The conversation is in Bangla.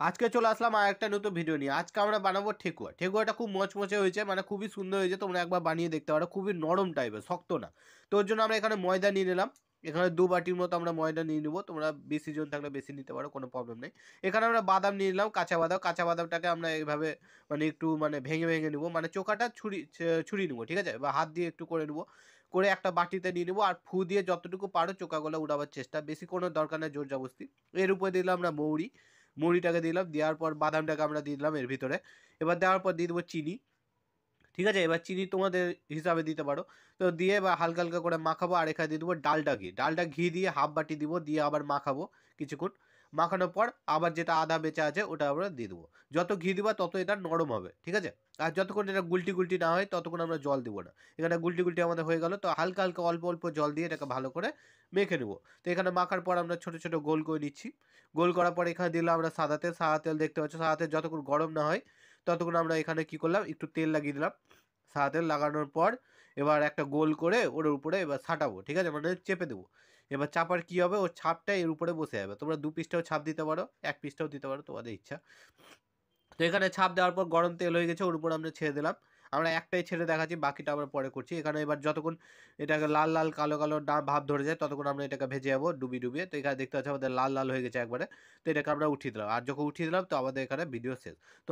আজকে চলে আসলাম আর একটা নতুন ভিডিও নিয়ে। আজকে আমরা বানাবো ঠেকুয়া। ঠেকুয়াটা খুব মচমচে হয়েছে, মানে খুবই সুন্দর হয়েছে। তোমরা একবার বানিয়ে দেখতে পারো, খুবই নরম টাইপের, শক্ত না। তো ওর জন্য আমরা এখানে ময়দা নিয়ে নিলাম। এখানে 2 বাটির মতো আমরা ময়দা নিয়ে নেবো। তোমরা বেশি জন থাকলে বেশি নিতে পারো, কোনো প্রবলেম নেই। এখানে আমরা বাদাম নিয়ে নিলাম, কাঁচা বাদাম। কাঁচা বাদামটাকে আমরা এইভাবে মানে একটু মানে ভেঙে ভেঙে নেবো, মানে চোকাটা ছুরি নেবো, ঠিক আছে, বা হাত দিয়ে একটু করে নেবো। করে একটা বাটিতে নিয়ে নেবো, আর ফু দিয়ে যতটুকু পারো চোকাগুলো উড়াবার চেষ্টা, বেশি কোনো দরকার নেই জোর জবরদস্তি। এর উপরে দিলাম আমরা মুড়িটাকে দিলাম, দেওয়ার পর বাদামটাকে আমরা দিয়ে দিলাম এর ভিতরে। এবার দেওয়ার পর দিয়ে দেবো চিনি, ঠিক আছে। এবার চিনি তোমাদের হিসাবে দিতে পারো। তো দিয়ে এবার হালকা হালকা করে মাখাবো। আর এখানে দিয়ে দেবো ডালটা ঘি দিয়ে হাফ বাটি দিব, দিয়ে আবার মাখাবো কিছুক্ষণ। মাখানোর পর আবার যেটা আদা বেঁচে আছে ওটা আমরা দিয়ে দেবো। যত ঘি দিবা তত এটা নরম হবে, ঠিক আছে। আর যতক্ষণ এটা গুলটি গুলটি না হয় ততক্ষণ আমরা জল দিব না। এখানে গুলটি গুলটি আমাদের হয়ে গেল, তো হালকা হালকা অল্প অল্প জল দিয়ে এটাকে ভালো করে মেখে নেবো। তো এখানে মাখার পর আমরা ছোটো ছোটো গোল করে নিচ্ছি। গোল করার পর এখানে দিলাম আমরা সাদা তেল দেখতে পাচ্ছ। সাদা তেল যতক্ষণ গরম না হয় ততক্ষণ আমরা এখানে কি করলাম, একটু তেল লাগিয়ে দিলাম। সাদা তেল লাগানোর পর এবার একটা গোল করে ওর উপরে এবার ছাটাবো, ঠিক আছে, মানে চেপে দেবো। এবার চাপার কি হবে, ওর ছাপটা এর উপরে বসে যাবে। তোমরা 2 পিসটাও ছাপ দিতে পারো, 1 পিসটাও দিতে পারো, তোমাদের ইচ্ছা। তো এখানে ছাপ দেওয়ার পর গরম তেল হয়ে গেছে, ওর উপর আমরা ছেড়ে দিলাম। আমরা একটাই ছেড়ে দেখাচ্ছি, বাকিটা আমরা পরে করছি। এখানে এবার যতক্ষণ এটাকে লাল লাল কালো কালো ভাব ধরে যায় ততক্ষণ আমরা এটাকে ভেজে যাবো ডুবিয়ে ডুবিয়ে। তো এখানে দেখতে পাচ্ছি আমাদের লাল লাল হয়ে গেছে একবারে। তো এটাকে আমরা উঠিয়ে দিলাম, আর যখন উঠিয়ে দিলাম তো আমাদের এখানে ভিডিও শেষ। তো